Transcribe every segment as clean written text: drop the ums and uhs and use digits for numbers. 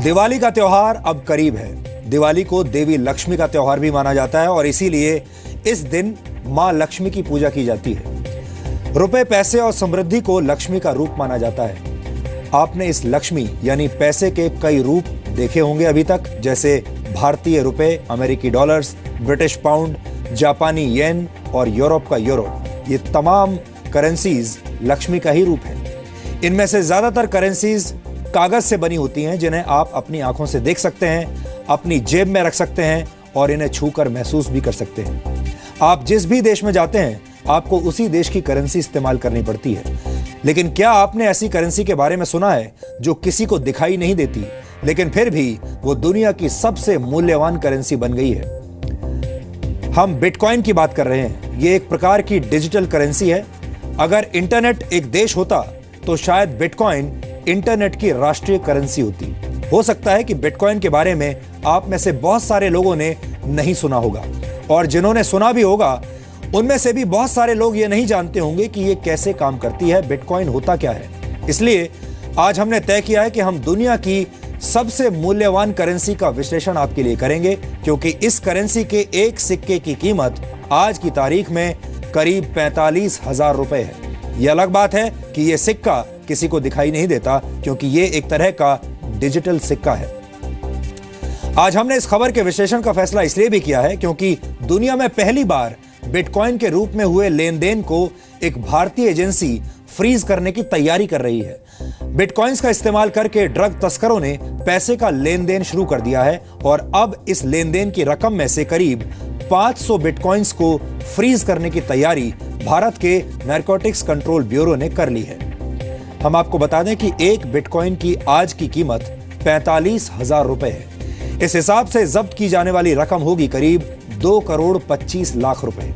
दिवाली का त्योहार अब करीब है। दिवाली को देवी लक्ष्मी का त्योहार भी माना जाता है और इसीलिए इस दिन मां लक्ष्मी की पूजा की जाती है। रुपए, पैसे और समृद्धि को लक्ष्मी का रूप माना जाता है। आपने इस लक्ष्मी यानी पैसे के कई रूप देखे होंगे अभी तक, जैसे भारतीय रुपए, अमेरिकी डॉलर्स, ब्रिटिश पाउंड, जापानी येन और यूरोप का यूरो। ये तमाम करेंसीज लक्ष्मी का ही रूप है। इनमें से ज्यादातर करेंसीज कागज से बनी होती हैं, जिन्हें आप अपनी आंखों से देख सकते हैं, अपनी जेब में रख सकते हैं और इन्हें छूकर महसूस भी कर सकते हैं। आप जिस भी देश में जाते हैं, आपको उसी देश की करेंसी इस्तेमाल करनी पड़ती है। लेकिन क्या आपने ऐसी करेंसी के बारे में सुना है जो किसी को दिखाई नहीं देती, लेकिन फिर भी वो दुनिया की सबसे मूल्यवान करेंसी बन गई है? हम बिटकॉइन की बात कर रहे हैं। ये एक प्रकार की डिजिटल करेंसी है। अगर इंटरनेट एक देश होता तो शायद बिटकॉइन इंटरनेट की राष्ट्रीय करेंसी होती। हो सकता है कि बिटकॉइन के बारे में आप में से बहुत सारे लोगों ने नहीं सुना होगा, और जिन्होंने सुना भी होगा उनमें से भी बहुत सारे लोग ये नहीं जानते होंगे कि ये कैसे काम करती है, बिटकॉइन होता क्या है। इसलिए आज हमने तय किया है कि हम दुनिया की सबसे मूल्यवान करेंसी का विश्लेषण आपके लिए करेंगे, क्योंकि इस करेंसी के एक सिक्के की कीमत आज की तारीख में करीब 45,000 रुपए है। यह अलग बात है कि यह सिक्का किसी को दिखाई नहीं देता, क्योंकि यह एक तरह का डिजिटल सिक्का है। आज हमने इस खबर के विश्लेषण का फैसला इसलिए भी किया है क्योंकि दुनिया में पहली बार बिटकॉइन के रूप में हुए लेन देन को एक भारतीय एजेंसी फ्रीज करने की तैयारी कर रही है। बिटकॉइंस का इस्तेमाल करके ड्रग तस्करों ने पैसे का लेन देन शुरू कर दिया है और अब इस लेन देन की रकम में से करीब 500 बिटकॉइंस को फ्रीज करने की तैयारी भारत के नारकोटिक्स कंट्रोल ब्यूरो ने कर ली है। हम आपको बता दें कि एक बिटकॉइन की आज की कीमत 45,000 रुपए है। इस हिसाब से जब्त की जाने वाली रकम होगी करीब 2 करोड़ 25 लाख रुपए।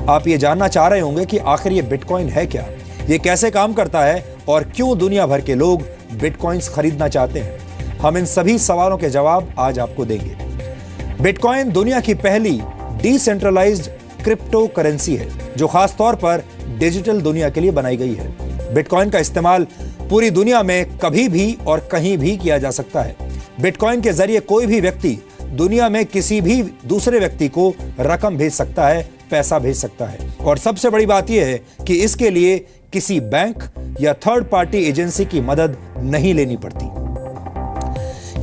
आप ये जानना चाह रहे होंगे कि आखिर ये बिटकॉइन है क्या, ये कैसे काम करता है और क्यों दुनिया भर के लोग बिटकॉइंस खरीदना चाहते हैं। हम इन सभी सवालों के जवाब आज आपको देंगे। बिटकॉइन दुनिया की पहली डिसेंट्रलाइज्ड क्रिप्टो करेंसी है जो खास तौर पर डिजिटल दुनिया के लिए बनाई गई है। बिटकॉइन का इस्तेमाल पूरी दुनिया में कभी भी और कहीं भी किया जा सकता है। बिटकॉइन के जरिए कोई भी व्यक्ति दुनिया में किसी भी दूसरे व्यक्ति को रकम भेज सकता है, पैसा भेज सकता है। और सबसे बड़ी बात यह है कि इसके लिए किसी बैंक या थर्ड पार्टी एजेंसी की मदद नहीं लेनी पड़ती।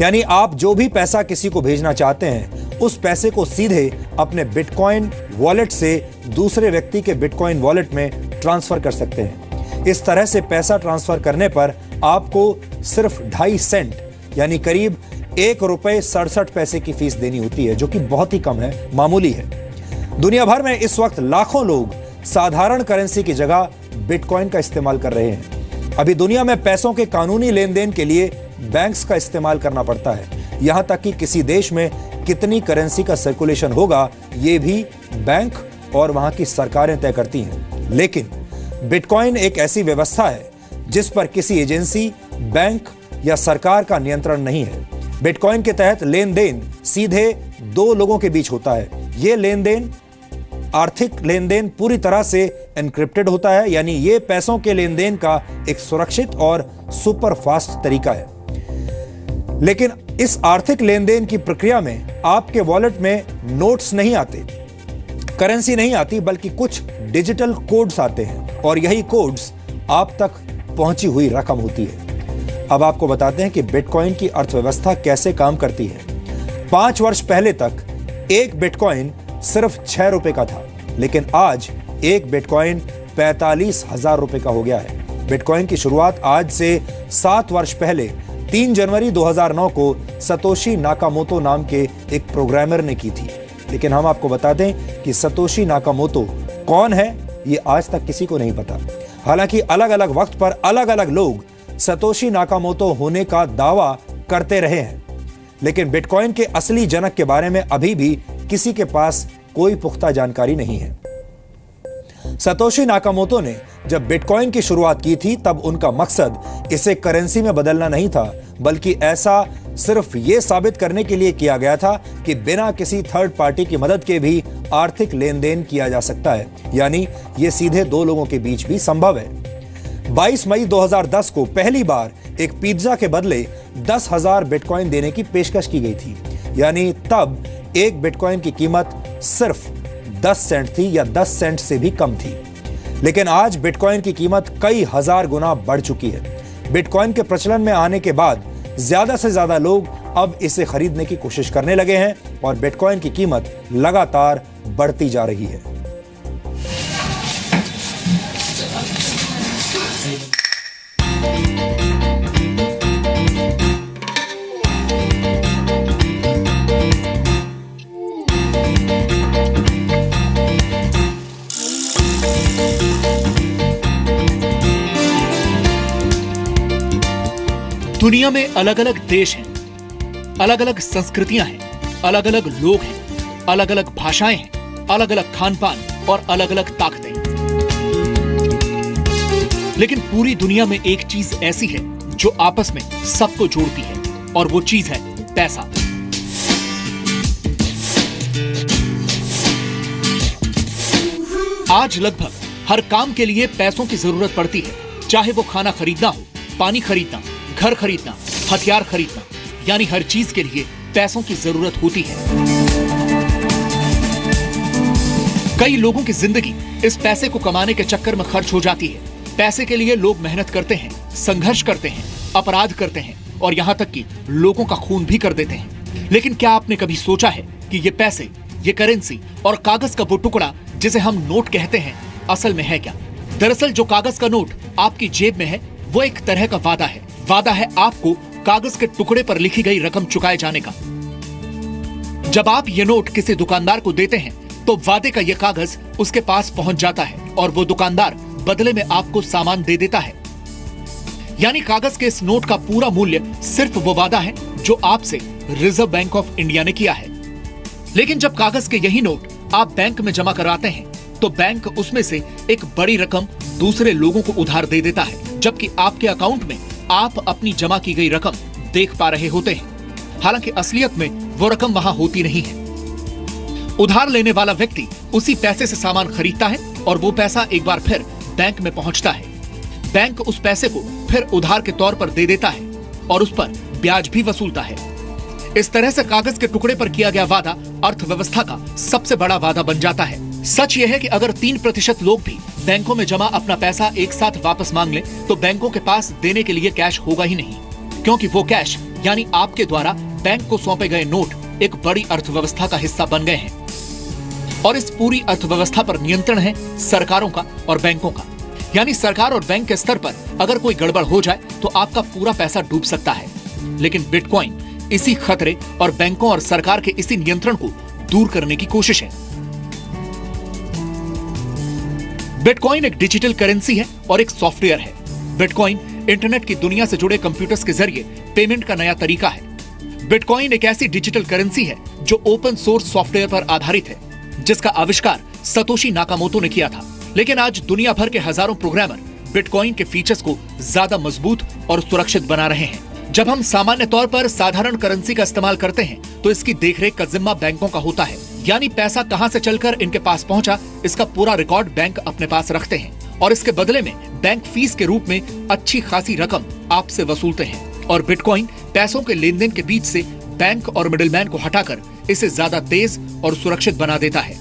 यानी आप जो भी पैसा किसी को भेजना चाहते हैं, उस पैसे को सीधे अपने बिटकॉइन वॉलेट से दूसरे व्यक्ति के बिटकॉइन वॉलेट में ट्रांसफर कर सकते हैं। इस तरह से पैसा ट्रांसफर करने पर आपको सिर्फ 2.5 सेंट यानी करीब 1 रुपए 67 पैसे की फीस देनी होती है, जो कि बहुत ही कम है, मामूली है। दुनिया भर में इस वक्त लाखों लोग साधारण करेंसी की जगह बिटकॉइन का इस्तेमाल कर रहे हैं। अभी दुनिया में पैसों के कानूनी लेन देन के लिए बैंक्स का इस्तेमाल करना पड़ता है। यहां तक कि किसी देश में कितनी करेंसी का सर्कुलेशन होगा, ये भी बैंक और वहां की सरकारें तय करती हैं। लेकिन बिटकॉइन एक ऐसी व्यवस्था है जिस पर किसी एजेंसी, बैंक या सरकार का नियंत्रण नहीं है। बिटकॉइन के तहत लेन देन सीधे 2 लोगों के बीच होता है। यह लेन देन, आर्थिक लेन देन, पूरी तरह से एनक्रिप्टेड होता है, यानी यह पैसों के लेन देन का एक सुरक्षित और सुपर फास्ट तरीका है। लेकिन इस आर्थिक लेन देन की प्रक्रिया में आपके वॉलेट में नोट्स नहीं आते, करेंसी नहीं आती, बल्कि कुछ डिजिटल कोड्स आते हैं और यही कोड्स आप तक पहुंची हुई रकम होती है। अब आपको बताते हैं कि बिटकॉइन की अर्थव्यवस्था कैसे काम करती है। 5 वर्ष पहले तक एक बिटकॉइन सिर्फ 6 रुपए का था, लेकिन आज एक बिटकॉइन 45,000 रुपए का हो गया है। बिटकॉइन की शुरुआत आज से 7 वर्ष पहले 3 जनवरी 2009 को सतोशी नाकामोतो नाम के एक प्रोग्रामर ने की थी। लेकिन हम आपको बता दें कि सतोशी नाकामोतो कौन है, ये आज तक किसी को नहीं पता। हालांकि अलग अलग वक्त पर अलग अलग लोग सतोशी नाकामोतो होने का दावा करते रहे हैं, लेकिन बिटकॉइन के असली जनक के बारे में अभी भी किसी के पास कोई पुख्ता जानकारी नहीं है। सतोशी नाकामोतो ने जब बिटकॉइन की शुरुआत की थी, तब उनका मकसद इसे करेंसी में बदलना नहीं था, बल्कि ऐसा सिर्फ ये साबित करने के लिए किया गया था कि बिना किसी थर्ड पार्टी की मदद के भी आर्थिक लेन देन किया जा सकता है, यानी ये सीधे 2 लोगों के बीच भी संभव है। 22 मई 2010 को पहली बार एक पिज्जा के बदले 10,000 बिटकॉइन देने की पेशकश की गई थी। यानी तब एक बिटकॉइन की कीमत सिर्फ 10 सेंट थी या 10 सेंट से भी कम थी। लेकिन आज बिटकॉइन की कीमत कई हजार गुना बढ़ चुकी है। बिटकॉइन के प्रचलन में आने के बाद ज्यादा से ज्यादा लोग अब इसे खरीदने की कोशिश करने लगे हैं और बिटकॉइन की कीमत लगातार बढ़ती जा रही है। दुनिया में अलग अलग देश हैं, अलग अलग संस्कृतियां हैं, अलग अलग लोग हैं, अलग अलग भाषाएं हैं, अलग अलग खान पान और अलग अलग ताकतें। लेकिन पूरी दुनिया में एक चीज ऐसी है जो आपस में सबको जोड़ती है और वो चीज है पैसा। आज लगभग हर काम के लिए पैसों की जरूरत पड़ती है, चाहे वो खाना खरीदना हो, पानी खरीदना, घर खरीदना, हथियार खरीदना, यानी हर चीज के लिए पैसों की जरूरत होती है। कई लोगों की जिंदगी इस पैसे को कमाने के चक्कर में खर्च हो जाती है। पैसे के लिए लोग मेहनत करते हैं, संघर्ष करते हैं, अपराध करते हैं और यहाँ तक कि लोगों का खून भी कर देते हैं। लेकिन क्या आपने कभी सोचा है कि ये पैसे, ये करेंसी और कागज का वो टुकड़ा जिसे हम नोट कहते हैं, असल में है क्या? दरअसल जो कागज का नोट आपकी जेब में है वो एक तरह का वादा है। वादा है आपको कागज के टुकड़े पर लिखी गई रकम चुकाए जाने का। जब आप ये नोट किसी दुकानदार को देते हैं तो वादे का ये कागज उसके पास पहुंच जाता है और वो दुकानदार बदले में आपको सामान दे देता है। यानी कागज के इस नोट का पूरा मूल्य सिर्फ वो वादा है जो आपसे रिजर्व बैंक ऑफ इंडिया ने किया है। लेकिन जब कागज के यही नोट आप बैंक में जमा कराते हैं तो बैंक उसमें से एक बड़ी रकम दूसरे लोगों को उधार दे देता है, जबकि आपके अकाउंट में आप अपनी जमा की गई रकम देख पा रहे होते हैं। हालांकि असलियत में वो रकम वहां होती नहीं है। उधार लेने वाला व्यक्ति उसी पैसे से सामान खरीदता है और वो पैसा एक बार फिर बैंक में पहुंचता है। बैंक उस पैसे को फिर उधार के तौर पर दे देता है और उस पर ब्याज भी वसूलता है। इस तरह से कागज के टुकड़े पर किया गया वादा अर्थव्यवस्था का सबसे बड़ा वादा बन जाता है। सच यह है कि अगर 3% लोग भी बैंकों में जमा अपना पैसा एक साथ वापस मांग लें तो बैंकों के पास देने के लिए कैश होगा ही नहीं, क्योंकि वो कैश यानी आपके द्वारा बैंक को सौंपे गए नोट एक बड़ी अर्थव्यवस्था का हिस्सा बन गए हैं। और इस पूरी अर्थव्यवस्था पर नियंत्रण है सरकारों का और बैंकों का। यानी सरकार और बैंक के स्तर पर अगर कोई गड़बड़ हो जाए तो आपका पूरा पैसा डूब सकता है। लेकिन बिटकॉइन इसी खतरे और बैंकों और सरकार के इसी नियंत्रण को दूर करने की कोशिश है। बिटकॉइन एक डिजिटल करेंसी है और एक सॉफ्टवेयर है। बिटकॉइन इंटरनेट की दुनिया से जुड़े कंप्यूटर्स के जरिए पेमेंट का नया तरीका है। बिटकॉइन एक ऐसी डिजिटल करेंसी है जो ओपन सोर्स सॉफ्टवेयर पर आधारित है, जिसका आविष्कार सतोशी नाकामोटो ने किया था। लेकिन आज दुनिया भर के हजारों प्रोग्रामर बिटकॉइन के फीचर्स को ज्यादा मजबूत और सुरक्षित बना रहे हैं। जब हम सामान्य तौर पर साधारण करेंसी का इस्तेमाल करते हैं तो इसकी देखरेख का जिम्मा बैंकों का होता है। यानी पैसा कहां से चलकर इनके पास पहुंचा, इसका पूरा रिकॉर्ड बैंक अपने पास रखते हैं और इसके बदले में बैंक फीस के रूप में अच्छी खासी रकम आपसे वसूलते हैं। और बिटकॉइन पैसों के लेन देन के बीच से बैंक और मिडिलमैन को हटाकर इसे ज्यादा तेज और सुरक्षित बना देता है।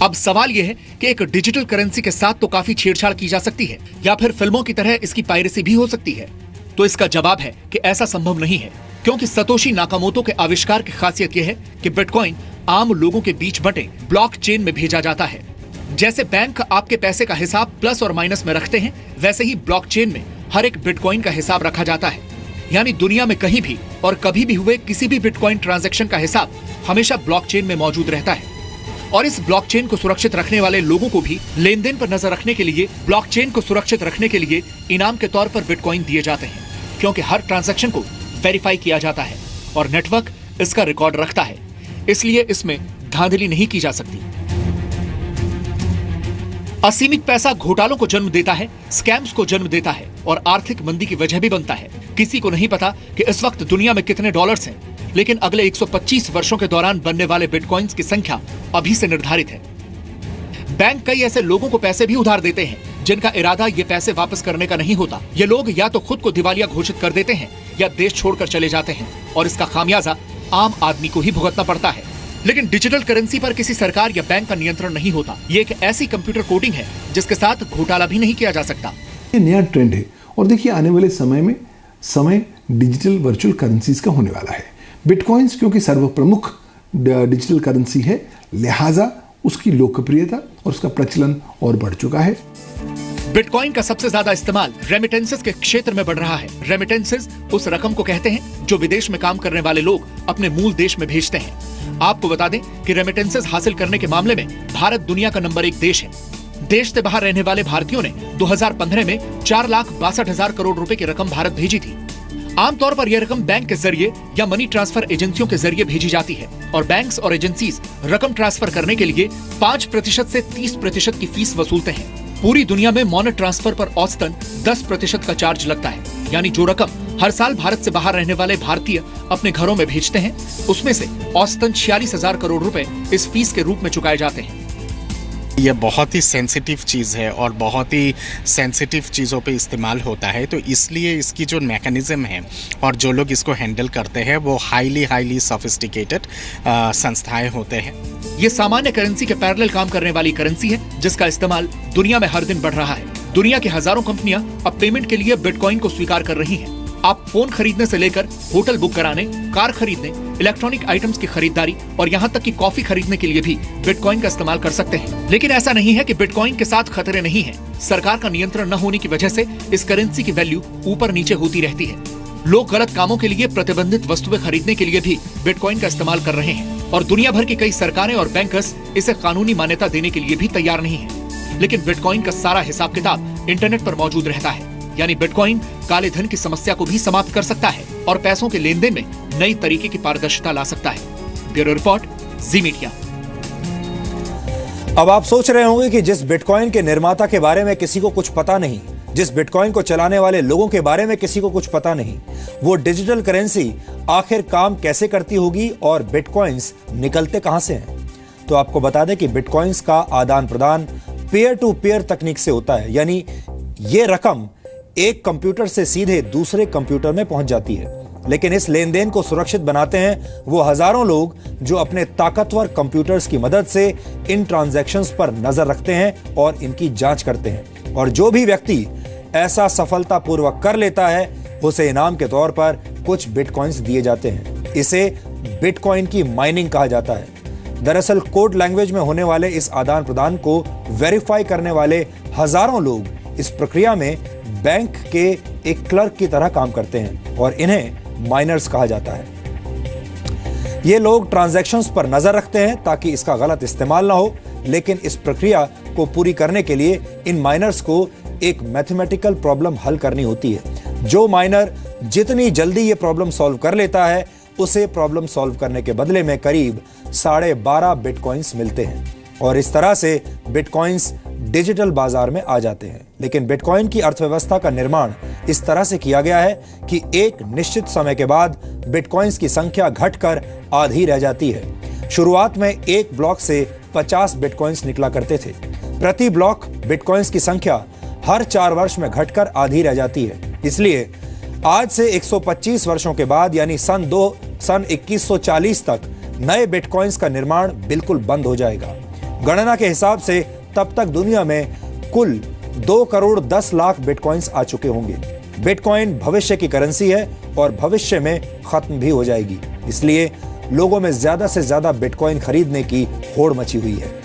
अब सवाल यह है कि एक डिजिटल करेंसी के साथ तो काफी छेड़छाड़ की जा सकती है या फिर फिल्मों की तरह इसकी पायरेसी भी हो सकती है। तो इसका जवाब है कि ऐसा संभव नहीं है, क्योंकि सतोशी नाकामोटो के आविष्कार की खासियत यह है कि बिटकॉइन आम लोगों के बीच बंटे ब्लॉकचेन में भेजा जाता है। जैसे बैंक आपके पैसे का हिसाब प्लस और माइनस में रखते हैं, वैसे ही ब्लॉकचेन में हर एक बिटकॉइन का हिसाब रखा जाता है। यानी दुनिया में कहीं भी और कभी भी हुए किसी भी बिटकॉइन ट्रांजैक्शन का हिसाब हमेशा ब्लॉकचेन में मौजूद रहता है। और इस ब्लॉकचेन को सुरक्षित रखने वाले लोगों को भी लेन देन पर नजर रखने के लिए, ब्लॉकचेन को सुरक्षित रखने के लिए इनाम के तौर पर बिटकॉइन दिए जाते हैं, क्योंकि हर ट्रांजैक्शन को वेरीफाई किया जाता है और नेटवर्क इसका रिकॉर्ड रखता है। इसलिए इसमें धांधली नहीं की जा सकती। असीमित पैसा घोटालों को जन्म देता है, स्कैम्स को जन्म देता है और आर्थिक मंदी की वजह भी बनता है। किसी को नहीं पता कि इस वक्त दुनिया में कितने डॉलर्स हैं, लेकिन अगले 125 वर्षों के दौरान बनने वाले बिटकॉइंस की संख्या अभी से निर्धारित है। बैंक कई ऐसे लोगों को पैसे भी उधार देते हैं जिनका इरादा ये पैसे वापस करने का नहीं होता। ये लोग या तो खुद को दिवालिया घोषित कर देते हैं या देश छोड़कर चले जाते हैं और इसका खामियाजा आम आदमी को ही भुगतना पड़ता है। लेकिन डिजिटल करेंसी पर किसी सरकार या बैंक का नियंत्रण नहीं होता। ये एक ऐसी कंप्यूटर कोडिंग है जिसके साथ घोटाला भी नहीं किया जा सकता। ये नया ट्रेंड है और देखिए आने वाले समय डिजिटल वर्चुअल करेंसीज का होने वाला है। बिटकॉइंस क्योंकि सर्वप्रमुख डिजिटल करेंसी है, लिहाजा उसकी लोकप्रियता और उसका प्रचलन और बढ़ चुका है। बिटकॉइन का सबसे ज्यादा इस्तेमाल रेमिटेंसेस के क्षेत्र में बढ़ रहा है। रेमिटेंसेस उस रकम को कहते हैं जो विदेश में काम करने वाले लोग अपने मूल देश में भेजते हैं। आपको बता दें कि रेमिटेंसेस हासिल करने के मामले में भारत दुनिया का नंबर 1 देश है। देश से बाहर रहने वाले भारतीयों ने 2015 में 4,62,000 करोड़ रुपए की रकम भारत भेजी थी। आमतौर पर यह रकम बैंक के जरिए या मनी ट्रांसफर एजेंसियों के जरिए भेजी जाती है और बैंक्स और एजेंसीज रकम ट्रांसफर करने के लिए 5% से 30% की फीस वसूलते हैं। पूरी दुनिया में मनी ट्रांसफर पर औसतन 10% का चार्ज लगता है, यानी जो रकम हर साल भारत से बाहर रहने वाले भारतीय अपने घरों में भेजते हैं उसमें से औसतन 46,000 करोड़ रुपए इस फीस के रूप में चुकाए जाते हैं। यह बहुत ही सेंसिटिव चीज़ है और बहुत ही सेंसिटिव चीज़ों पे इस्तेमाल होता है, तो इसलिए इसकी जो मैकेनिज्म है और जो लोग इसको हैंडल करते हैं वो हाईली सोफिस्टिकेटेड संस्थाएं होते हैं। ये सामान्य करेंसी के पैरेलल काम करने वाली करेंसी है जिसका इस्तेमाल दुनिया में हर दिन बढ़ रहा है। दुनिया की हजारों कंपनियां अब पेमेंट के लिए बिटकॉइन को स्वीकार कर रही हैं। आप फोन खरीदने से लेकर होटल बुक कराने, कार खरीदने, इलेक्ट्रॉनिक आइटम्स की खरीदारी और यहाँ तक कि कॉफी खरीदने के लिए भी बिटकॉइन का इस्तेमाल कर सकते हैं। लेकिन ऐसा नहीं है कि बिटकॉइन के साथ खतरे नहीं हैं। सरकार का नियंत्रण न होने की वजह से इस करेंसी की वैल्यू ऊपर नीचे होती रहती है। लोग गलत कामों के लिए प्रतिबंधित वस्तुएं खरीदने के लिए भी बिटकॉइन का इस्तेमाल कर रहे हैं और दुनिया भर की कई सरकारें और बैंकर्स इसे कानूनी मान्यता देने के लिए भी तैयार नहीं है। लेकिन बिटकॉइन का सारा हिसाब किताब इंटरनेट पर मौजूद रहता है, यानी बिटकॉइन काले धन की समस्या को भी समाप्त कर सकता है और पैसों के लेन देन में नई तरीके की पारदर्शिता ला सकता है। ब्यूरो रिपोर्ट, जी मीडिया। अब आप सोच रहे होंगे कि जिस बिटकॉइन के निर्माता के बारे में किसी को कुछ पता नहीं, जिस बिटकॉइन को चलाने वाले लोगों के बारे में किसी को कुछ पता नहीं, वो डिजिटल करेंसी आखिर काम कैसे करती होगी और बिटकॉइंस निकलते कहां से हैं। तो आपको बता दें कि बिटकॉइंस का आदान प्रदान पेयर टू पेयर तकनीक से होता है, यानी ये रकम एक कंप्यूटर से सीधे दूसरे कंप्यूटर में पहुंच जाती है। लेकिन इस लेन देन को सुरक्षित बनाते हैं वो हजारों लोग जो अपने ताकतवर कंप्यूटर्स की मदद से इन ट्रांजैक्शंस पर नजर रखते हैं और इनकी जांच करते हैं। और जो भी व्यक्ति ऐसा सफलतापूर्वक कर लेता है उसे इनाम के तौर पर कुछ बिटकॉइंस दिए जाते हैं। इसे बिटकॉइन की माइनिंग कहा जाता है। दरअसल कोड लैंग्वेज में होने वाले इस आदान प्रदान को वेरीफाई करने वाले हजारों लोग इस प्रक्रिया में बैंक के एक क्लर्क की तरह काम करते हैं और इन्हें माइनर्स कहा जाता है। ये लोग ट्रांजैक्शंस पर नजर रखते हैं ताकि इसका गलत इस्तेमाल ना हो, लेकिन इस प्रक्रिया को पूरी करने के लिए इन माइनर्स को एक मैथमेटिकल प्रॉब्लम हल करनी होती है। जो माइनर जितनी जल्दी ये प्रॉब्लम सॉल्व कर लेता है उसे प्रॉब्लम सॉल्व करने के बदले में करीब 12.5 बिटकॉइंस मिलते हैं और इस तरह से बिटकॉइंस डिजिटल बाजार में आ जाते हैं। लेकिन बिटकॉइन की अर्थव्यवस्था का निर्माण इस तरह से किया गया है कि एक निश्चित समय के बाद बिटकॉइंस की संख्या घटकर आधी रह जाती है। शुरुआत में एक ब्लॉक से 50 बिटकॉइंस निकला करते थे। प्रति ब्लॉक बिटकॉइंस की संख्या हर 4 वर्ष में घटकर आधी रह जाती है। इसलिए आज से 125 वर्षों के बाद यानी सन 2140 तक नए बिटकॉइंस का निर्माण बिल्कुल बंद हो जाएगा। गणना के हिसाब से तब तक दुनिया में कुल 2 करोड़ 10 लाख बिटकॉइंस आ चुके होंगे। बिटकॉइन भविष्य की करेंसी है और भविष्य में खत्म भी हो जाएगी। इसलिए लोगों में ज्यादा से ज्यादा बिटकॉइन खरीदने की होड़ मची हुई है।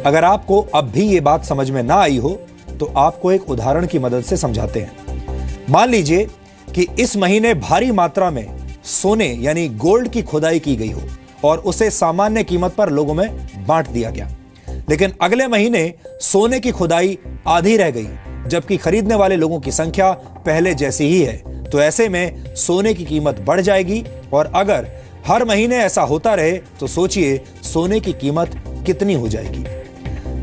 अगर आपको अब भी ये बात समझ में ना आई हो तो आपको एक उदाहरण की मदद से समझाते हैं। मान लीजिए कि इस महीने भारी मात्रा में सोने यानी गोल्ड की खुदाई की गई हो और उसे सामान्य कीमत पर लोगों में बांट दिया गया। लेकिन अगले महीने सोने की खुदाई आधी रह गई, जबकि खरीदने वाले लोगों की संख्या पहले जैसी ही है। तो ऐसे में सोने की कीमत बढ़ जाएगी और अगर हर महीने ऐसा होता रहे तो सोचिए सोने की कीमत कितनी हो जाएगी।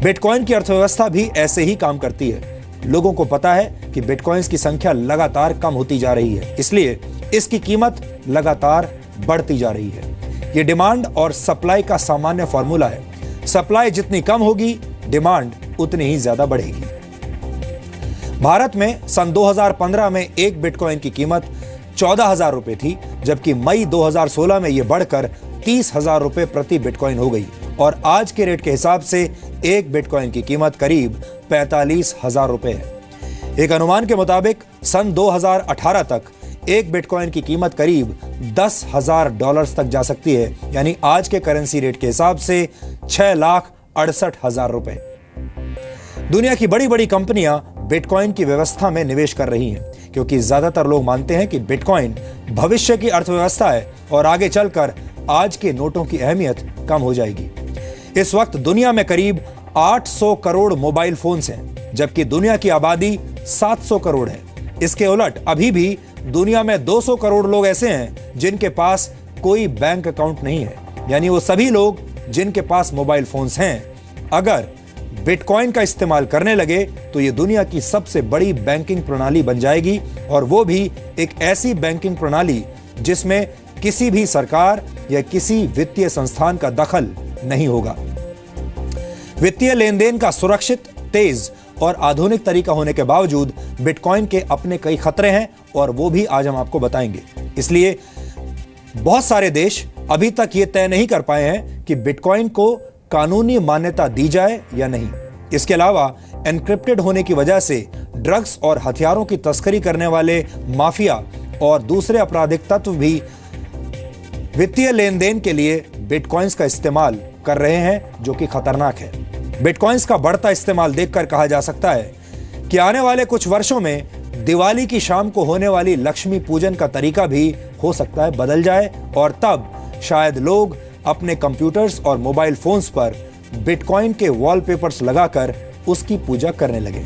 बिटकॉइन की अर्थव्यवस्था भी ऐसे ही काम करती है। लोगों को पता है कि बिटकॉइंस की संख्या लगातार कम होती जा रही है, इसलिए इसकी कीमत लगातार बढ़ती जा रही है। यह डिमांड और सप्लाई का सामान्य फॉर्मूला है। सप्लाई जितनी कम होगी, डिमांड उतनी ही ज्यादा बढ़ेगी। भारत में सन 2015 में एक बिटकॉइन की कीमत 14,000 रुपए थी, जबकि मई 2016 में यह बढ़कर 30,000 रुपए प्रति बिटकॉइन हो गई और आज के रेट के हिसाब से एक बिटकॉइन की कीमत करीब 45,000 रुपए है। एक अनुमान के मुताबिक सन 2018 तक एक बिटकॉइन की कीमत करीब $10,000 तक जा सकती है, यानी आज के करेंसी रेट के हिसाब से 6,68,000 रुपए। दुनिया की बड़ी बड़ी कंपनियां बिटकॉइन की व्यवस्था में निवेश कर रही हैं, क्योंकि ज्यादातर लोग मानते हैं कि बिटकॉइन भविष्य की अर्थव्यवस्था है और आगे चलकर आज के नोटों की अहमियत कम हो जाएगी। इस वक्त दुनिया में करीब 800 करोड़ मोबाइल फोन्स हैं, जबकि दुनिया की आबादी 700 करोड़ है। इसके उलट अभी भी दुनिया में 200 करोड़ लोग ऐसे हैं जिनके पास कोई बैंक अकाउंट नहीं है, यानी वो सभी लोग जिनके पास मोबाइल फोन्स हैं अगर बिटकॉइन का इस्तेमाल करने लगे तो ये दुनिया की सबसे बड़ी बैंकिंग प्रणाली बन जाएगी, और वो भी एक ऐसी बैंकिंग प्रणाली जिसमें किसी भी सरकार या किसी वित्तीय संस्थान का दखल नहीं होगा। वित्तीय लेन देन का सुरक्षित, तेज और आधुनिक तरीका होने के बावजूद बिटकॉइन के अपने कई खतरे हैं और वो भी आज हम आपको बताएंगे। इसलिए बहुत सारे देश अभी तक ये तय नहीं कर पाए हैं कि बिटकॉइन को कानूनी मान्यता दी जाए या नहीं। इसके अलावा एन्क्रिप्टेड होने की वजह से ड्रग्स और हथियारों की तस्करी करने वाले माफिया और दूसरे आपराधिक तत्व भी वित्तीय लेन देन के लिए बिटकॉइंस का इस्तेमाल कर रहे हैं, जो कि खतरनाक है। बिटकॉइंस का बढ़ता इस्तेमाल देखकर कहा जा सकता है कि आने वाले कुछ वर्षों में दिवाली की शाम को होने वाली लक्ष्मी पूजन का तरीका भी हो सकता है बदल जाए, और तब शायद लोग अपने कंप्यूटर्स और मोबाइल फोन्स पर बिटकॉइन के वॉलपेपर्स लगाकर उसकी पूजा करने लगे।